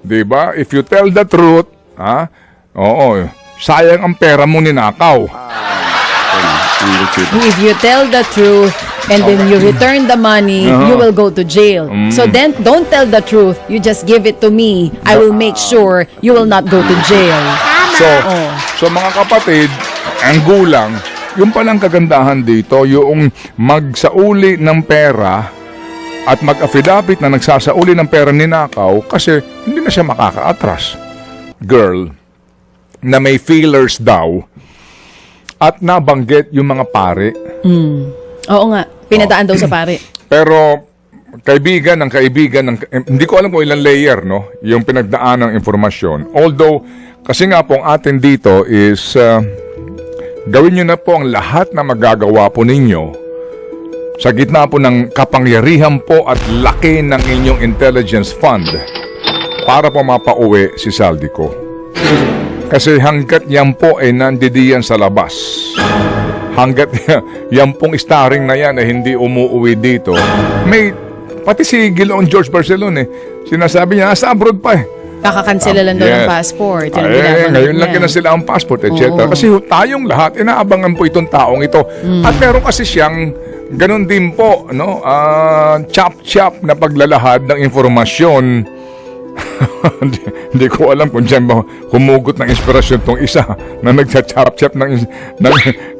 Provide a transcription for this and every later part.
Diba? If you tell the truth, oo, sayang ang pera mo ninakaw. If you tell the truth and then you return the money, you will go to jail. So then, don't tell the truth. You just give it to me. I will make sure you will not go to jail. So mga kapatid, ang gulang, yung palang kagandahan dito, yung magsauli ng pera at mag-affidavit na nagsasauli ng pera ninakaw kasi hindi na siya makaka-atras. Girl, na may feelers daw at nabanggit yung mga pare. Oo nga, pinadaan daw sa pare. Pero kaibigan, hindi ko alam kung ilang layer, no? Yung pinagdaan ng informasyon. Although, kasi nga po ang atin dito is gawin nyo na po ang lahat na magagawa po ninyo sa gitna po ng kapangyarihan po at laki ng inyong intelligence fund para po mapauwi si Saldico. Kasi hanggat yan po ay nandidiyan sa labas, hanggat yan pong starring na yan ay hindi umuwi dito, may pati si Gilon George Barcelona sinasabi niya, nasa abroad pa Kakakansela lang daw ng passport. Ngayon lang kinasila ang passport, etc. Kasi tayong lahat, inaabangan po itong taong ito. At meron kasi siyang, ganun din po, no? Chop-chop na paglalahad ng informasyon. Hindi ko alam kung dyan ba humugot ng inspirasyon tong isa na nagcha-chop-chop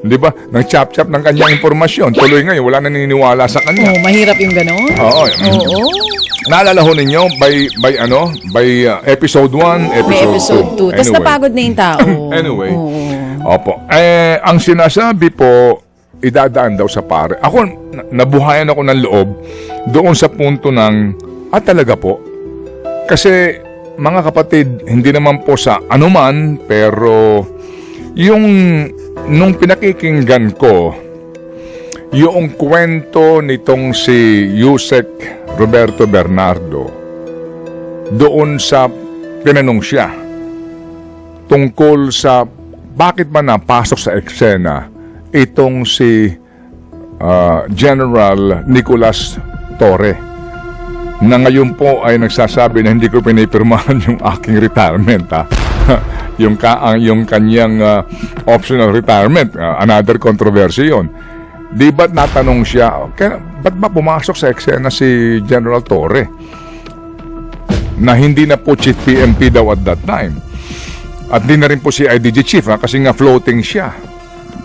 di ba? Nag-chop-chop ng kanyang informasyon. Tuloy ngayon, wala naniniwala sa kanya. Mahirap yung gano'n. Oo. Naalala ho ninyo by episode 1, episode 2. Tapos napagod na yung tao. Anyway. Opo. Ang sinasabi po, idadaan daw sa pare. Ako, nabuhayan ako ng loob doon sa punto ng, talaga po. Kasi, mga kapatid, hindi naman po sa anuman, pero nung pinakikinggan ko, yung kwento nitong si Yusek Roberto Bernardo, doon sa tinanong siya tungkol sa bakit ba napasok sa eksena itong si General Nicolas Torre, na ngayon po ay nagsasabi na hindi ko pinipirmahan yung aking retirement, yung kanyang optional retirement, another controversy yun. Di ba't natanong siya, ba't ba pumasok sa eksena si General Torre? Na hindi na po chief PMP daw at that time. At di na rin po si IDG chief, kasi nga floating siya.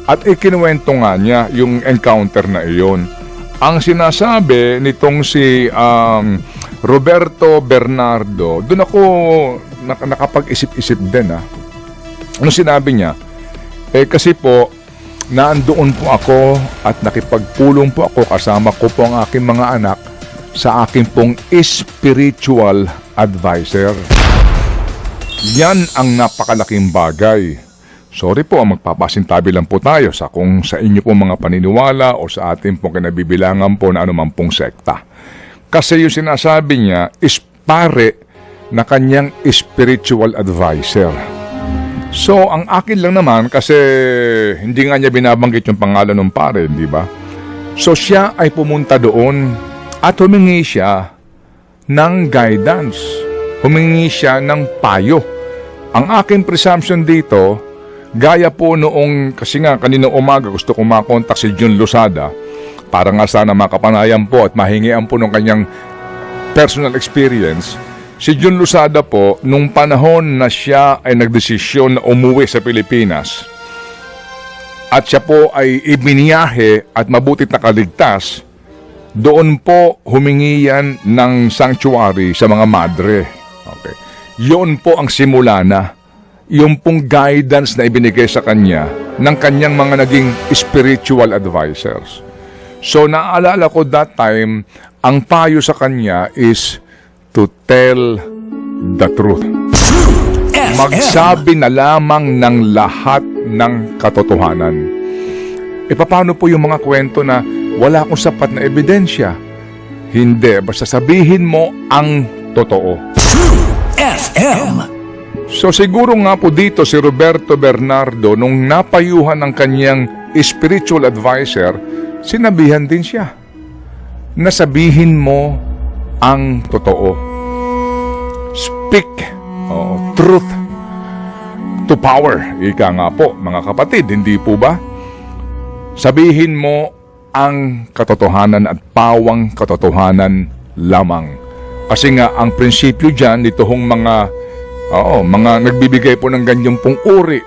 At ikinuwento nga niya yung encounter na iyon. Ang sinasabi nitong si Roberto Bernardo, doon ako nakapag-isip-isip din. Ano sinabi niya? Kasi po, naandoon po ako at nakipagpulong po ako, kasama ko po ang aking mga anak sa aking pong spiritual advisor. Yan ang napakalaking bagay. Sorry po, magpapasintabi lang po tayo sa kung sa inyo po mga paniniwala o sa ating pong kinabibilangan po na anuman pong sekta. Kasi yung sinasabi niya is pare na kanyang spiritual advisor. So, ang akin lang naman, kasi hindi nga niya binabanggit yung pangalan ng pare, di ba? So, siya ay pumunta doon at humingi siya ng guidance. Humingi siya ng payo. Ang aking presumption dito, gaya po noong, kasi nga kaninang umaga gusto kong makontak si Jun Losada para nga sana makapanayan po at mahingian po ng kanyang personal experience. Si Jun Losada po, nung panahon na siya ay nagdesisyon na umuwi sa Pilipinas at siya po ay ibiniyahe at mabutit nakaligtas, doon po humingi yan ng sanctuary sa mga madre. Okay. Yun po ang simula na. Yung pong guidance na ibinigay sa kanya ng kanyang mga naging spiritual advisors. So naalala ko that time, ang payo sa kanya is to tell the truth. Magsabi na lamang ng lahat ng katotohanan. Paano po yung mga kwento na wala akong sapat na ebidensya? Hindi, basta sabihin mo ang totoo. FM. So siguro nga po dito si Roberto Bernardo, nung napayuhan ng kanyang spiritual advisor, sinabihan din siya na sabihin mo ang totoo. Speak truth to power. Ika nga po, mga kapatid, hindi po ba? Sabihin mo ang katotohanan at pawang katotohanan lamang. Kasi nga, ang prinsipyo dyan, ito hong mga nagbibigay po ng ganyang pong uri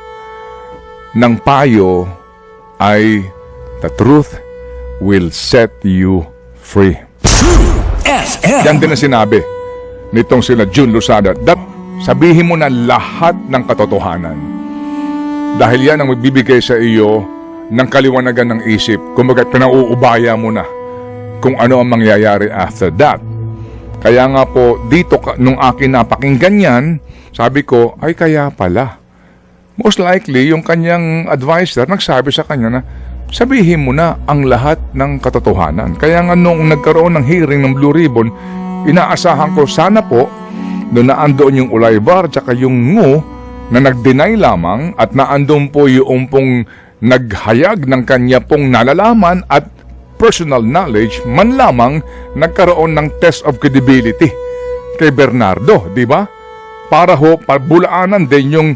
ng payo ay the truth will set you free. Yan din ang sinabi nitong sila June Losada. Sabihin mo na lahat ng katotohanan. Dahil yan ang magbibigay sa iyo ng kaliwanagan ng isip. Kumbaga, pinauubaya mo na kung ano ang mangyayari after that. Kaya nga po, dito, nung akin napakinggan yan, sabi ko, ay kaya pala. Most likely, yung kanyang advisor nagsabi sa kanya na, sabihin mo na ang lahat ng katotohanan. Kaya nga nung nagkaroon ng hearing ng Blue Ribbon, inaasahan ko sana po, doon naandoon yung Ulaybar tsaka yung Ngu na nag-deny lamang at naandun po yung pong naghayag ng kanya pong nalalaman at personal knowledge man lamang nagkaroon ng test of credibility kay Bernardo, di ba? Para bulaanan din yung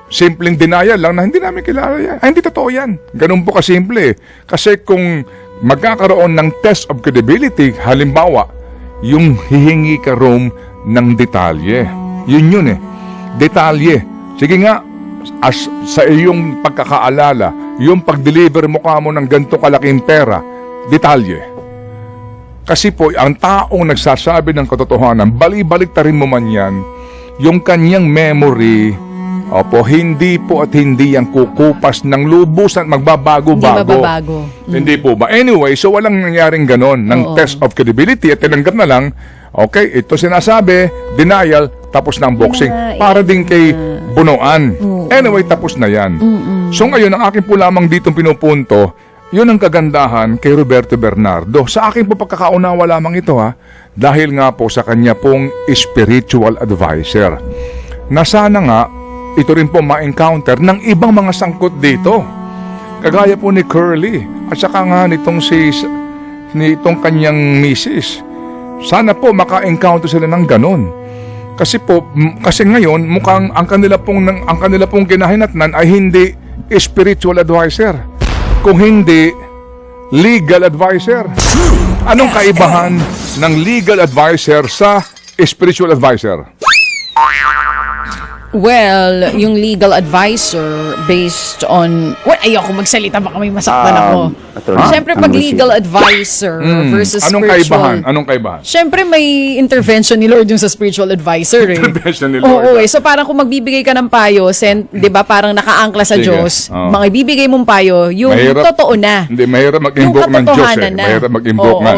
simpleng denial lang na hindi namin kilala yan. Ay, hindi totoo yan. Ganun po kasimple. Kasi kung magkakaroon ng test of credibility, halimbawa, yung hihingi ka Rome ng detalye. Yun eh. Detalye. Sige nga, sa iyong pagkakaalala, yung pag-deliver mo kamo ng ganito kalaking pera, detalye. Kasi po, ang taong nagsasabi ng katotohanan, balik ta rin mo man yan, yung kanyang memory, hindi po at hindi yan kukupas ng lubusan, magbabago-bago. Hindi mababago. Hindi po ba? Anyway, so walang nangyaring ganon ng test of credibility at tinanggap na lang, okay, ito sinasabi, denial, tapos na ang boxing. Para din kay Bunuan. Anyway, tapos na yan. So ngayon, ang akin po lamang ditong pinupunto, yun ang kagandahan kay Roberto Bernardo. Sa akin po pagkakaunawa lamang ito dahil nga po sa kanya pong spiritual advisor. Na sana nga, ito rin po ma-encounter ng ibang mga sangkot dito. Kagaya po ni Curly at saka nga nitong kanyang misis. Sana po maka-encounter sila ng ganon. Kasi ngayon mukhang ang kanila pong kinahinatnan ay hindi spiritual advisor. Kung hindi legal advisor. Anong kaibahan ng legal advisor sa spiritual advisor? Well, yung legal advisor based on... Well, ayoko magsalita, baka may masaktan ako. Siyempre, pag legal advisor versus Anong spiritual... Anong kaibahan? Siyempre, may intervention ni Lord yung sa spiritual advisor. Intervention ni Lord. Oo, so parang kung magbibigay ka ng payo, di ba, parang nakaangkla sa Sige. Diyos, Oo. mga ibibigay mong payo, yung totoo na. Hindi, mahirap mag-invoke ng Diyos katotohanan na. Mahirap mag-invoke nga.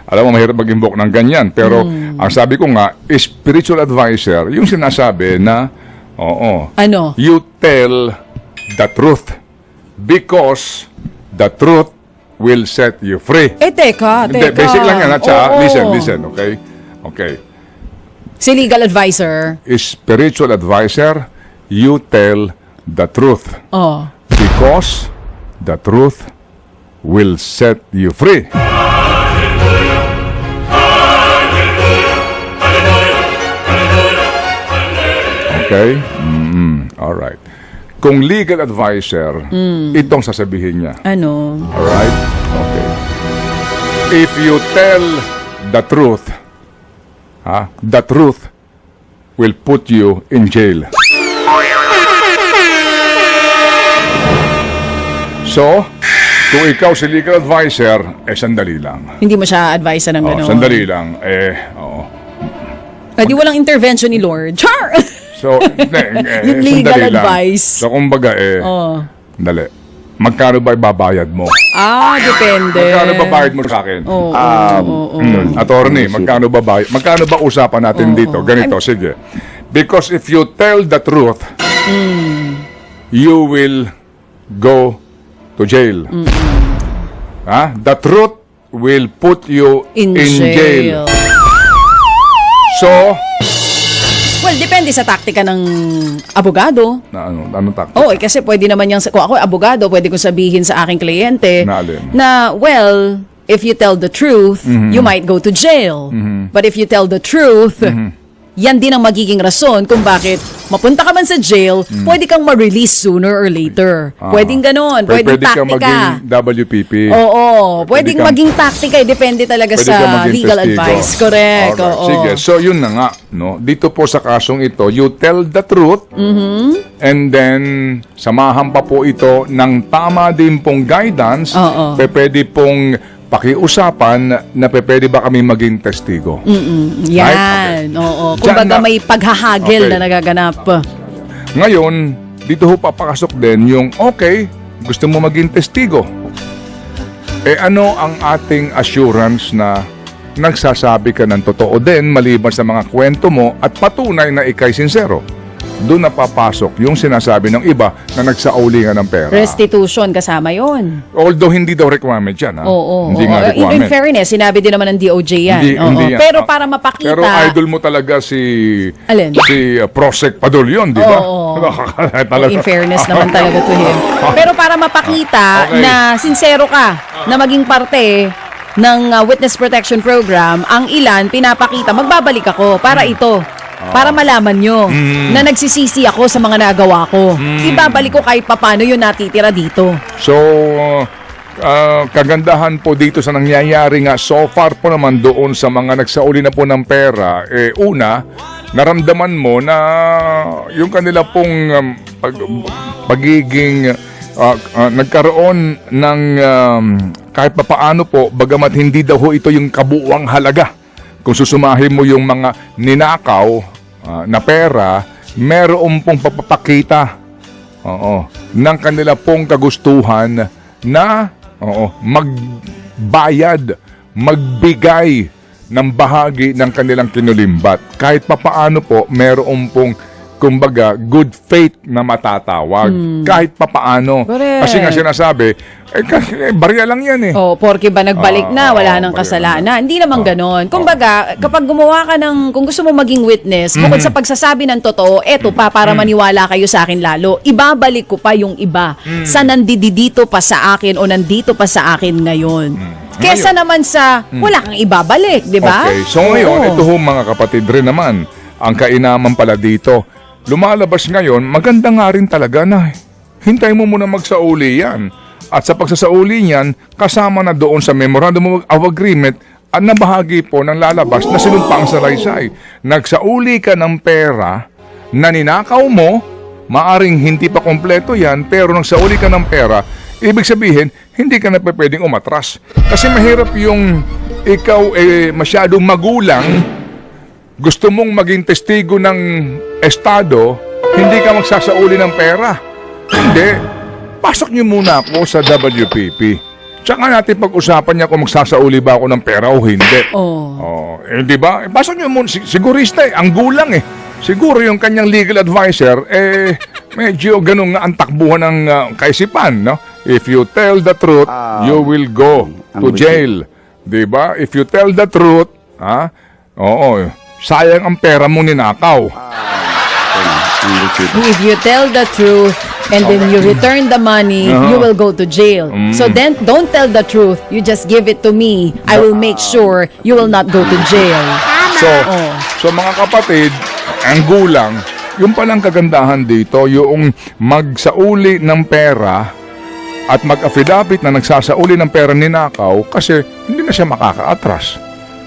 Alam mo, mahirap mag-invoke ng ganyan. Pero, ang sabi ko nga, spiritual advisor, yung sinasabi na, Ano? you tell the truth because the truth will set you free. Teka. Hindi, basic lang yan. Oo. Listen, okay? Okay. Si legal advisor. Spiritual advisor, you tell the truth because the truth will set you free. Okay? Alright. Kung legal advisor, itong sasabihin niya. Ano? Alright? Okay. If you tell the truth will put you in jail. So, kung ikaw si legal advisor, sandali lang. Hindi mo siya advise ng gano'n. Sandali lang. Di walang intervention ni Lord. Char! So, Yung legal sandali lang. advice. So, kumbaga dali. Magkano ba ibabayad mo? Depende. Magkano ba bayad mo sa akin? Attorney, magkano ba usapan natin dito? Ganito, sige. Because if you tell the truth, you will go to jail. The truth will put you in jail. So, well, depende sa taktika ng abogado. Anong taktik? Kasi pwede naman kung ako abogado, pwede ko sabihin sa aking kliyente Na alin? na, well, if you tell the truth, you might go to jail. But if you tell the truth, yan din ang magiging rason kung bakit mapunta ka man sa jail, pwede kang ma-release sooner or later. Pwedeng ganon, pwedeng Pwede ka taktika. maging WPP. Oo, pwedeng kang- maging taktika, depende talaga Pwede ka sa maging legal testigo. advice. Correct, Alright, oo. sige. So, yun na nga. No? Dito po sa kasong ito, you tell the truth and then samahan pa po ito ng tama din pong guidance. Oo. Pwede pong pakiusapan na pwede ba kami maging testigo. Yan, oo. Diyan Kumbaga na- may paghahagil Okay. na nagaganap. Ngayon, dito ho papakasok din yung, okay, gusto mo maging testigo. Ano ang ating assurance na nagsasabi ka ng totoo din maliban sa mga kwento mo at patunay na ikay sincero? Doon na papasok yung sinasabi ng iba na nagsauli nga ng pera. Restitution kasama yon. Although hindi daw requirement yan. Ha? Oo. Hindi nga In requirement. fairness, sinabi din naman ng DOJ yan. Oo. Hindi yan. Pero para mapakita... Pero idol mo talaga si Alin? si Prosek Padulyon, di ba? Oo. Talaga. In fairness naman talaga to him. Pero para mapakita Okay. na sincero ka, na maging parte ng Witness Protection Program, ang ilan pinapakita, magbabalik ako para ito. Para malaman nyo na nagsisisi ako sa mga nagawa ko. Ibabalik ko kahit papano yun natitira dito. So, kagandahan po dito sa nangyayari nga so far po naman doon sa mga nagsauli na po ng pera, una, naramdaman mo na yung kanila pong pagiging nagkaroon ng kahit papaano po, bagamat hindi daw ho ito yung kabuuang halaga. Kung susumahin mo yung mga ninakaw na pera, meron pong papapakita ng kanila pong kagustuhan na magbayad, magbigay ng bahagi ng kanilang kinulimbat. Kahit papaano po, meron pong kumbaga, good faith na matatawag. Kahit papaano. Correct. Kasi nga sinasabi, barya lang yan eh. Oh, porke ba nagbalik na, wala nang barya kasalanan. Hindi naman ganon. Kumbaga, kapag gumawa ka ng, kung gusto mo maging witness, bukod sa pagsasabi ng totoo, eto pa, para maniwala kayo sa akin lalo, ibabalik ko pa yung iba sa nandidito pa sa akin o nandito pa sa akin ngayon. Kesa naman sa, wala kang ibabalik, di ba? Okay, so ngayon, Oo. ito ho mga kapatid rin naman, ang kainaman pala dito, lumalabas ngayon, maganda nga rin talaga na hintay mo muna magsauli yan. At sa pagsasauli niyan, kasama na doon sa Memorandum of Agreement at nabahagi po ng lalabas na sinumpang salaysay. Nagsauli ka ng pera na ninakaw mo, maaring hindi pa kompleto yan, pero nagsauli ka ng pera, ibig sabihin, hindi ka na pwedeng umatras. Kasi mahirap yung ikaw masyadong magulang, gusto mong maging testigo ng estado, hindi ka magsasauli ng pera. Hindi. Pasok niyo muna ako sa WPP. Tsaka natin pag-usapan niya kung magsasauli ba ako ng pera o hindi. Di ba? Pasok niyo muna. Sigurista ang gulang eh. Siguro yung kanyang legal advisor, medyo ganun nga ang takbuhan ng kaisipan, no? If you tell the truth, you will go to jail. Di ba? If you tell the truth, sayang ang pera mo ninakaw. If you tell the truth and then you return the money, you will go to jail. So then, don't tell the truth. You just give it to me. I will make sure you will not go to jail. So mga kapatid, ang gulang, yung palang kagandahan dito, yung magsauli ng pera at mag-affidavit na nagsasauli ng pera ninakaw kasi hindi na siya makaka-atras.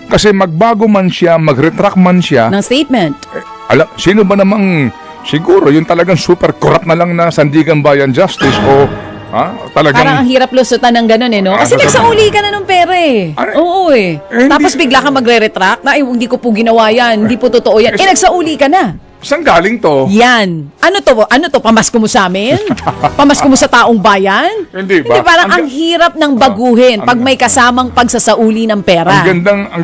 Kasi magbago man siya, mag-retract man siya, Ng statement. sino ba namang siguro yung talagang super corrupt na lang na Sandigan Bayan Justice o talagang Parang ang hirap lusutan ng ganun no? Kasi nagsauli ka na ng pera Oo Tapos bigla ka magre-retract na, hindi ko po ginawa yan, hindi po totoo yan. Nagsauli ka na. saan galing to? Yan. Ano to? Pamasko mo sa amin? Pamasko mo sa taong bayan? Hindi ba? Hindi, parang ang hirap ng baguhin pag may kasamang pagsasauli ng pera.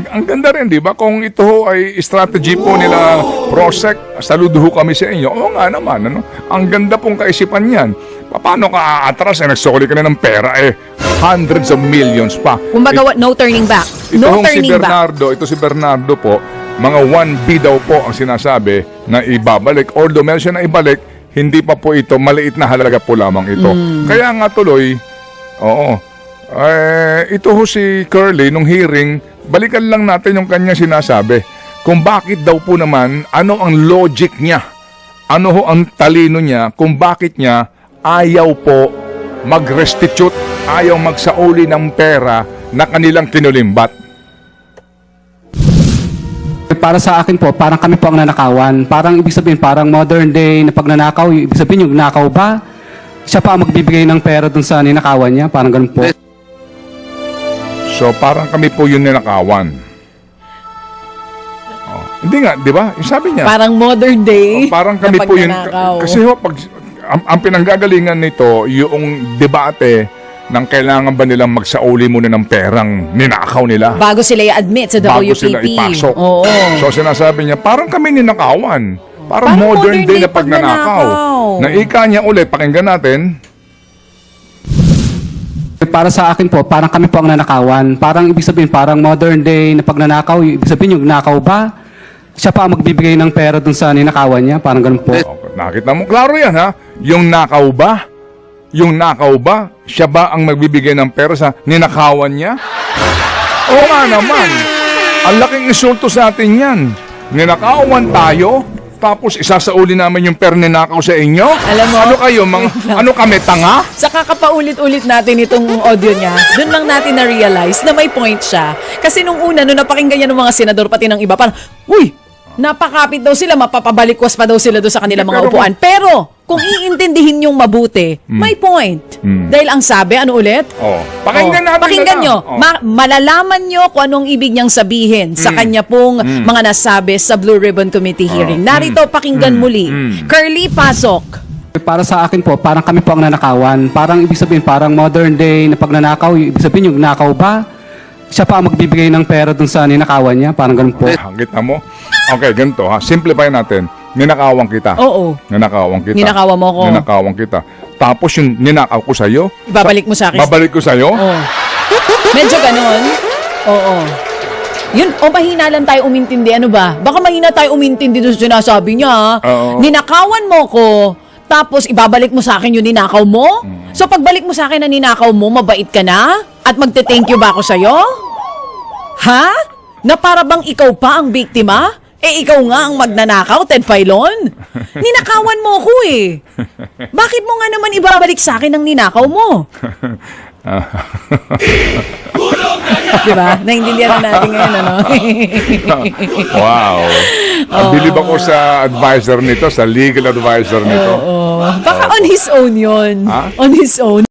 Ang ganda rin, di ba? Kung ito ho ay strategy po nila Prosec, saludo ho kami sa inyo. Oo nga naman, ano? Ang ganda pong kaisipan yan. Paano ka aatras? Nagsuli ka na ng pera, hundreds of millions pa. Kumbaga, no turning back. No turning back. Ito si Bernardo po, mga 1B daw po ang sinasabi na ibabalik. Although meron siya na ibalik, hindi pa po ito, maliit na halaga po lamang ito. Kaya nga tuloy, ito ho si Curly, nung hearing, balikan lang natin yung kanyang sinasabi. kung bakit daw po naman, ano ang logic niya, ano ho ang talino niya, kung bakit niya ayaw po mag-restitute, ayaw magsauli ng pera na kanilang kinulimbat. Para sa akin po, parang kami po ang nanakawan. Parang ibig sabihin, parang modern day na pagnanakaw, ibig sabihin yung nakaw ba, siya pa ang magbibigay ng pera dun sa ninakawan niya, parang ganun po. So parang kami po yung ninakawan. Oh, hindi nga, di ba? Yung sabi niya. Parang modern day. Parang kami na po yun. pagnanakaw. Kasi ho, pag, ang pinanggagalingan nito, yung debate ng kailangan ba nilang magsauli muna ng perang ninakaw nila. Bago sila i-admit sa Bago WPP. sila ipasok. Oo. So sinasabi niya, parang kami ninakawan. Parang modern day na pagnanakaw. Na ika niya ulit, pakinggan natin. Para sa akin po, parang kami po ang nanakawan. Parang ibig sabihin, parang modern day na pagnanakaw, ibig sabihin yung nakaw ba, siya pa ang magbibigay ng pera dun sa ninakawan niya, parang ganun po. Okay, nakita mo, klaro yan ha. Yung nakaw ba? Yung nakaw ba? Siya ba ang magbibigay ng pera sa ninakawan niya? Oo nga naman. Ang laking insulto sa atin yan. Ninakawan tayo, tapos isasauli namin yung pera ninakaw sa inyo? Alam mo, ano kayo, ano kami, tanga? Sa kakapaulit-ulit natin itong audio niya, doon lang natin na-realize na may point siya. Kasi nung una, nung napakinggan niya ng mga senador, pati ng iba, parang, uy, napakapit daw sila, mapapabalikwas pa daw sila doon sa kanilang mga Pero upuan. Pero, kung iintindihin yung mabuti, may point. Dahil ang sabi, ano ulit? Oh, pakinggan natin Pakinggan na nyo. lang. Oh. Malalaman nyo kung anong ibig niyang sabihin sa kanya pong mga nasabi sa Blue Ribbon Committee hearing. Narito, pakinggan muli. Curly, pasok. Para sa akin po, parang kami po ang nanakawan. Parang ibig sabihin, parang modern day na pagnanakaw, ibig sabihin yung nakaw ba, siya pa ang magbibigay ng pera dun sa ninakawan niya, parang ganun po. Kita mo? Okay, ganito ha. Simplify natin. Ninakawan kita. Oo. Ninakawan kita. Ninakawan mo ako. Ninakawan kita. Tapos yung ninakaw ko sa'yo, Ibabalik mo sa akin. babalik ko sa'yo? Oo. Medyo ganon. Oo. Yun, o mahina lang tayo umintindi. Ano ba? Baka mahina tayo umintindi doon sa sinasabi niya. Ha? Oo. Ninakawan mo ko, tapos ibabalik mo sa akin yung ninakaw mo? So pagbalik mo sa akin na ninakaw mo, mabait ka na? At magte-thank you ba ako sa'yo? Ha? Na para bang ikaw pa ang biktima? Eh, ikaw nga ang magnanakaw, Ted Filon. Ninakawan mo ako eh. Bakit mo nga naman ibabalik sa akin ang ninakaw mo? Diba? Naintindihan na natin ngayon, ano? Wow. Ang bilib ako sa advisor nito, sa legal advisor nito. Oo. Baka on his own yun. Ha? On his own.